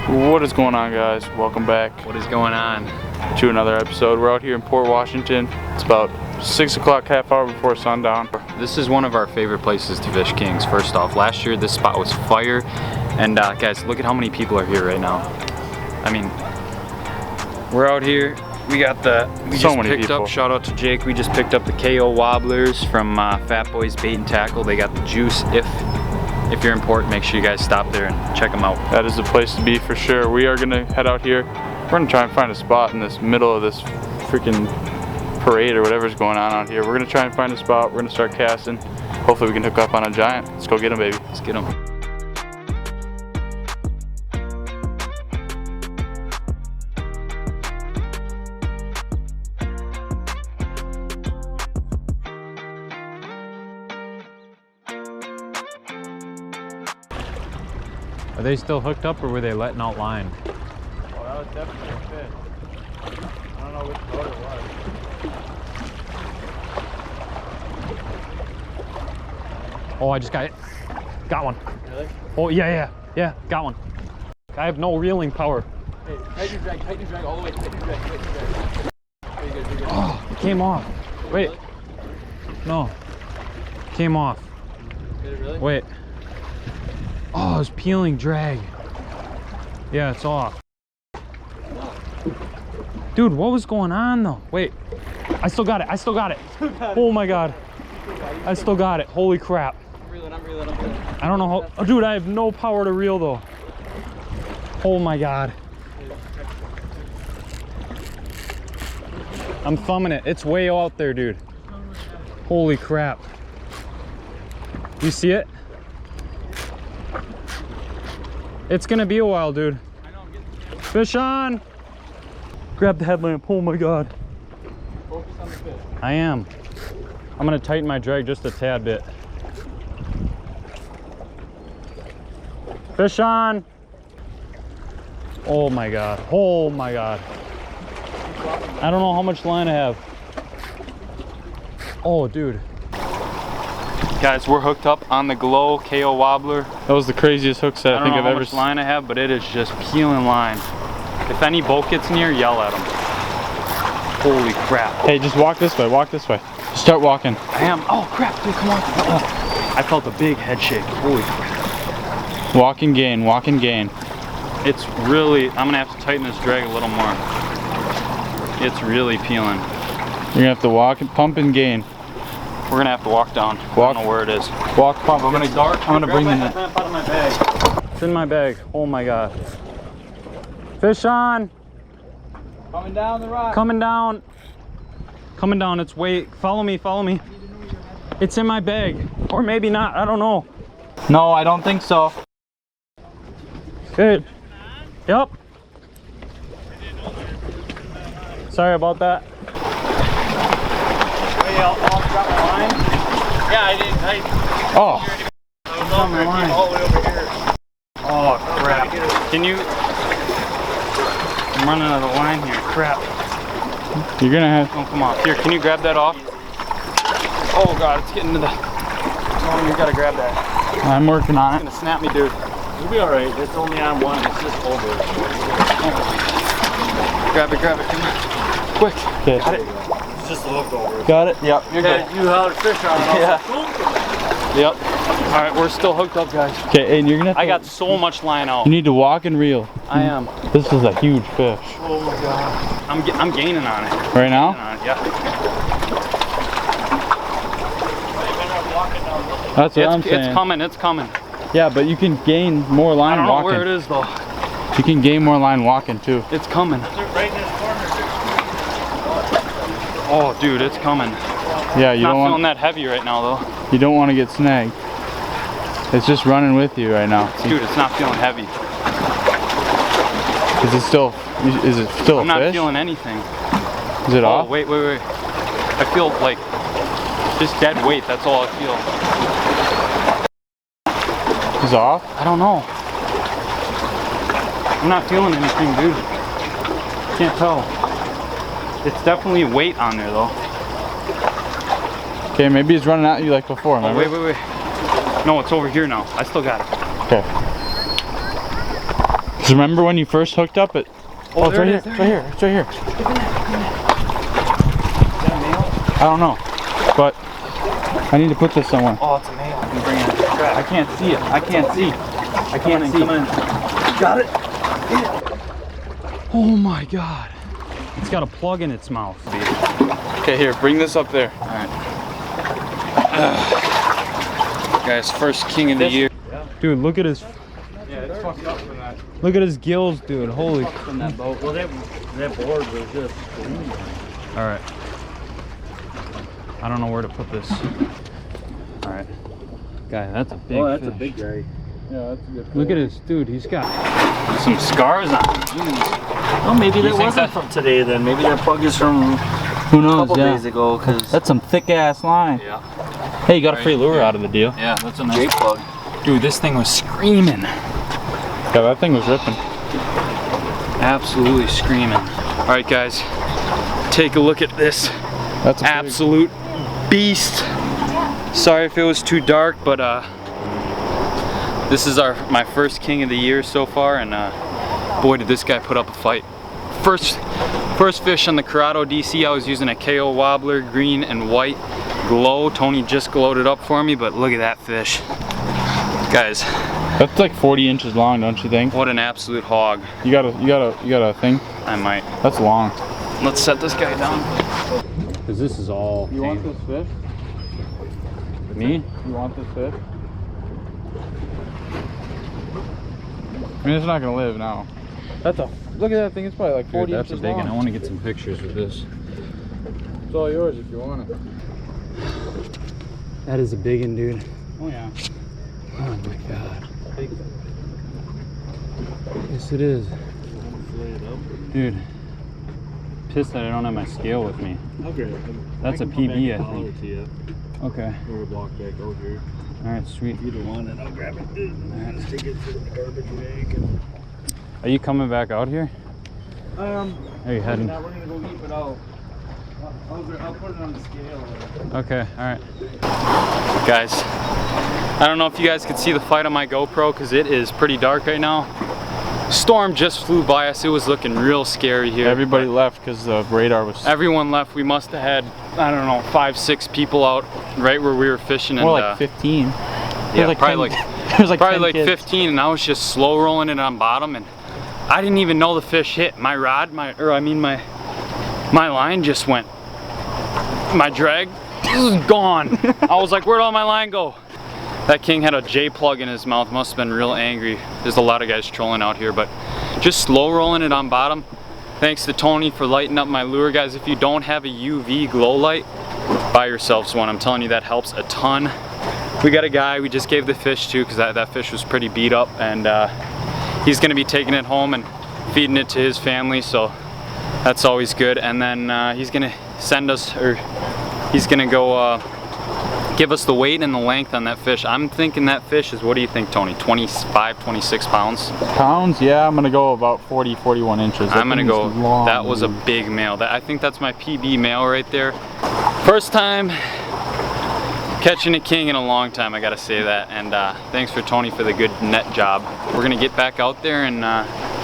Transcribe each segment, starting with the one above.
What is going on, guys? Welcome back. What is going on? To another episode. We're out here in Port Washington. It's about 6 o'clock, half hour before sundown. This is one of our favorite places to fish kings. First off, last year this spot was fire, and guys, look at how many people are here right now. I mean, we're out here. We got the shout out to Jake. We just picked up the KO wobblers from Fat Boys Bait and Tackle. They got the juice. If you're in Port, make sure you guys stop there and check them out. That is the place to be for sure. We are gonna head out here. We're gonna try and find a spot in this middle of this freaking parade or whatever's going on out here. We're gonna try and find a spot. We're gonna start casting. Hopefully we can hook up on a giant. Let's go get him, baby. Let's get him. Are they still hooked up or were they letting out line? Oh, that was definitely a fish. I don't know which boat it was. Oh, I just got it. Got one. Really? Oh, yeah, got one. I have no reeling power. Hey, tighten your drag all the way, tighten your drag. You're good. Oh, it came off. Wait. Really? No. Came off. Did it really? Wait. Oh, it's peeling drag. Yeah, it's off. Dude, what was going on though? Wait, I still got it. Oh my God. I still got it. Holy crap. I'm reeling. I don't know how, oh, dude, I have no power to reel though. Oh my God. I'm thumbing it. It's way out there, dude. Holy crap. You see it? It's gonna be a while, dude. Fish on! Grab the headlamp. Oh my God. Focus on the fish. I am. I'm gonna tighten my drag just a tad bit. Fish on! Oh my God. Oh my God. I don't know how much line I have. Oh, dude. Guys, we're hooked up on the Glow KO wobbler. That was the craziest hook set I think I've ever seen. I don't know how much line I have, but it is just peeling line. If any boat gets near, yell at them. Holy crap. Hey, just walk this way, Just start walking. I am. Oh crap, dude, come on. Oh, I felt a big head shake. Holy crap. Walk and gain. It's really, I'm gonna have to tighten this drag a little more. It's really peeling. You're gonna have to walk and pump and gain. We're gonna have to walk down. I don't know where it is. Walk, pump. I'm gonna bring it. Out of my bag. It's in my bag. Oh my God. Fish on. Coming down the rock. Coming down. It's way. Follow me. It's in my bag, or maybe not. I don't know. No, I don't think so. Good. Yep. Sorry about that. I'll drop my line. Yeah, I did. Oh. I was on my line. All the way over here. Oh, crap. Can you... I'm running out of the line here. Crap. You're gonna have... Oh, come on. Here, can you grab that off? Oh, God, it's getting to the... Oh, you gotta grab that. I'm working on It's gonna snap me, dude. You'll be alright. It's only on one. It's just over. Grab it. Come on. Quick. Okay. Got it. It's just a hook over. Got it? Yep. You're good. You had a fish on it. Yeah. Yep. All right, we're still hooked up, guys. Okay, and you're gonna have to, I got so much line out. You need to walk and reel. I am. This is a huge fish. Oh my God. I'm gaining on it. Right now? Yeah. That's what I'm saying. It's coming. Yeah, but you can gain more line I don't know walking. where it is though. You can gain more line walking too. It's coming. Right in this corner. Oh, dude, it's coming. Yeah, you Not don't feeling want. that heavy right now though. You don't want to get snagged. It's just running with you right now. Dude, it's not feeling heavy. Is it still? Is it still I'm a not fish? feeling anything. Is it Oh, off? wait. I feel like just dead weight. That's all I feel. Is it off? I don't know. I'm not feeling anything, dude. Can't tell. It's definitely weight on there though. Okay, maybe it's running at you like before, remember? Oh, wait. No, it's over here now. I still got it. Okay. Cause remember when you first hooked up it? Oh, it's right here. It's right here. It's right here. I don't know, but I need to put this somewhere. Oh, it's a male. You can bring it. I can't see it. I can't see. I can't see. Come in. Got it. Oh my God. It's got a plug in its mouth. Okay, here, bring this up there. All right. Guys, first king of the year. Dude, look at his. Yeah, it's fucked up from that. Look at his gills, dude. Holy. From that boat. Well, that board was just. All right. I don't know where to put this. All right. Guy, that's a big That's fish. a big guy. Yeah, that's a good. Look at his, dude. He's got some scars on him. Jeez. Well, maybe that think wasn't that- from today then. Maybe that plug is from Who a knows? couple Yeah. days ago. Cause That's some thick ass line. Yeah. Hey, you got a free lure out of the deal. Yeah, that's a nice J plug. Dude, this thing was screaming. Yeah, that thing was ripping. Absolutely screaming. All right, guys. Take a look at this That's a absolute beast. Sorry if it was too dark, but this is my first king of the year so far, and boy, did this guy put up a fight. First fish on the Corrado DC. I was using a KO wobbler, green and white glow. Tony just glowed it up for me, but look at that fish, guys. That's like 40 inches long, don't you think? What an absolute hog. You got a thing? I might. That's long. Let's set this guy down. Cause this is all. You want this fish? Me? You want this fish? I mean, it's not gonna live now. Look at that thing. It's probably like 40 Dude, that's a inches big long. one. I want to get some pictures with this. It's all yours if you want it. That is a big one, dude. Oh yeah. Oh my God. Yes, it is. Dude, pissed that I don't have my scale with me. Okay. That's a PB, I think. To you. Okay. We'll walk back over here. All right, sweet. You don't want it. I'll grab it. Just take it to the garbage bag. And... Are you coming back out here? Are you heading? Now we're gonna go eat, but I'll put it on the scale. Okay, all right. Guys, I don't know if you guys could see the fight on my GoPro because it is pretty dark right now. Storm just flew by us. It was looking real scary here. Everybody left because the radar was. Everyone left. We must have had, I don't know, 5-6 people out right where we were fishing. More And, like 15. yeah, probably There's like probably 10 like kids. 15, and I was just slow rolling it on bottom, and I didn't even know the fish hit. My rod, my line just went. My drag is gone. I was like, where'd all my line go? That king had a J plug in his mouth. Must have been real angry. There's a lot of guys trolling out here, but just slow rolling it on bottom. Thanks to Tony for lighting up my lure, guys. If you don't have a UV glow light, buy yourselves one. I'm telling you, that helps a ton. We got a guy we just gave the fish to because that fish was pretty beat up, and he's gonna be taking it home and feeding it to his family, so that's always good. And then he's gonna send us, or he's gonna go give us the weight and the length on that fish. I'm thinking that fish is, what do you think, Tony? 25, 26 pounds? Pounds? Yeah, I'm gonna go about 40, 41 inches. I'm gonna go, long, that was a big male. I think that's my PB male right there. First time catching a king in a long time, I gotta say that. And thanks for Tony for the good net job. We're gonna get back out there and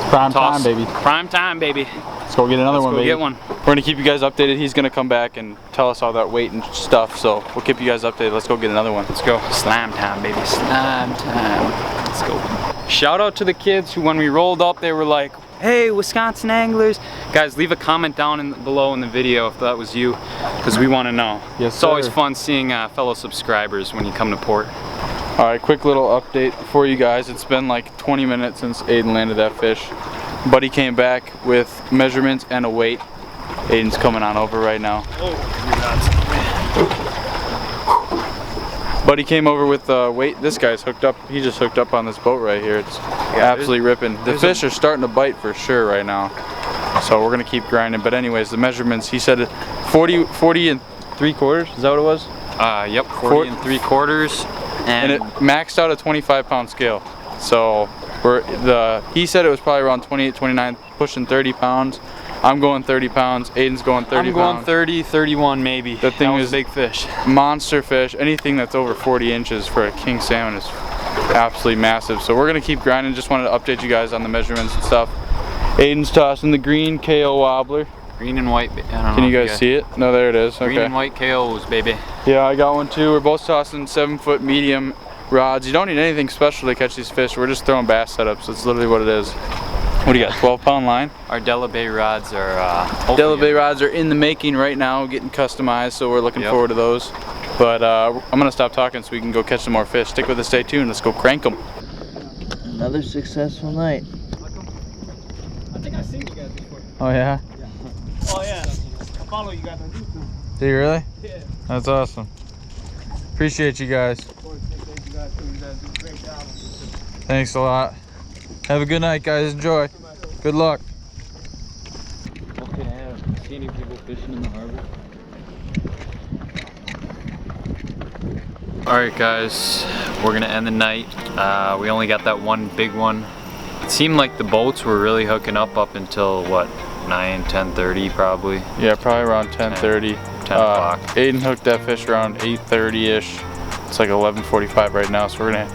prime toss. time, baby. Prime time, baby. Let's go get another one, Let's go baby. get one. We're gonna keep you guys updated. He's gonna come back and tell us all that weight and stuff, so we'll keep you guys updated. Let's go get another one. Let's go. Slam time, baby. Slam time. Let's go. Shout out to the kids who, when we rolled up, they were like, hey, Wisconsin anglers. Guys, leave a comment down below in the video if that was you, because we want to know. Yes, it's always sir. fun seeing fellow subscribers when you come to port. All right, quick little update for you guys. It's been like 20 minutes since Aiden landed that fish. Buddy came back with measurements and a weight. Aiden's coming on over right now. Buddy came over with weight. This guy's hooked up. He just hooked up on this boat right here. It's absolutely ripping. The fish are starting to bite for sure right now. So we're gonna keep grinding. But anyways, the measurements, he said 40 and 3/4. Is that what it was? Yep, 40 and 3/4. And it maxed out a 25-pound scale. So he said it was probably around 28, 29, pushing 30 pounds. I'm going 30 pounds. Aiden's going 30 I'm pounds. going 30, 31 maybe. That thing was is a big fish. Monster fish. Anything that's over 40 inches for a king salmon is absolutely massive. So we're gonna keep grinding. Just wanted to update you guys on the measurements and stuff. Aiden's tossing the green KO wobbler. Green and white. I don't know. Can you guys see it? No, there it is. Okay. Green and white KOs, baby. Yeah, I got one too. We're both tossing 7-foot medium rods. You don't need anything special to catch these fish. We're just throwing bass setups. That's literally what it is. What do you got? 12-pound line? Our Della Bay rods are. Della Bay rods are in the making right now, getting customized. So we're looking forward to those. But I'm gonna stop talking so we can go catch some more fish. Stick with us. Stay tuned. Let's go crank them. Another successful night. I think I've seen you guys before. Oh yeah? Oh yeah. I follow you guys on YouTube. Do you really? Yeah. That's awesome. Appreciate you guys. Of course, thank you guys too. You guys do a great job on this. Thanks a lot. Have a good night, guys. Enjoy. Good luck. Okay, I see any people fishing in the harbor? Alright guys, we're gonna end the night. We only got that one big one. It seemed like the boats were really hooking up until what, 10:30 probably. Yeah, probably around 10:30. 10 o'clock. Aiden hooked that fish around 8:30-ish. It's like 11:45 right now, so we're gonna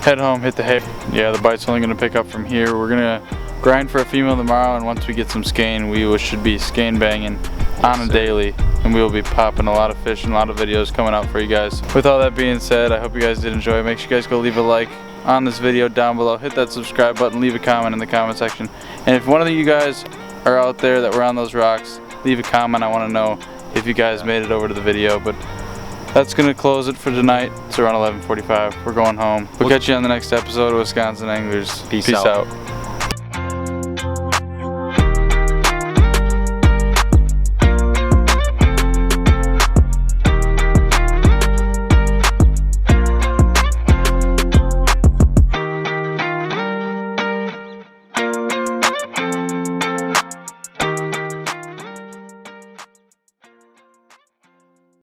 head home, hit the hay. Yeah, the bite's only gonna pick up from here. We're gonna grind for a female tomorrow, and once we get some skein, we should be skein banging on a daily, and we will be popping a lot of fish and a lot of videos coming out for you guys. With all that being said, I hope you guys did enjoy. Make sure you guys go leave a like on this video down below. Hit that subscribe button, leave a comment in the comment section. And if one of you guys are out there that were on those rocks, leave a comment. I want to know if you guys made it over to the video. But that's gonna close it for tonight. It's around 11:45. We're going home. We'll catch you on the next episode of Wisconsin Anglers. Peace out.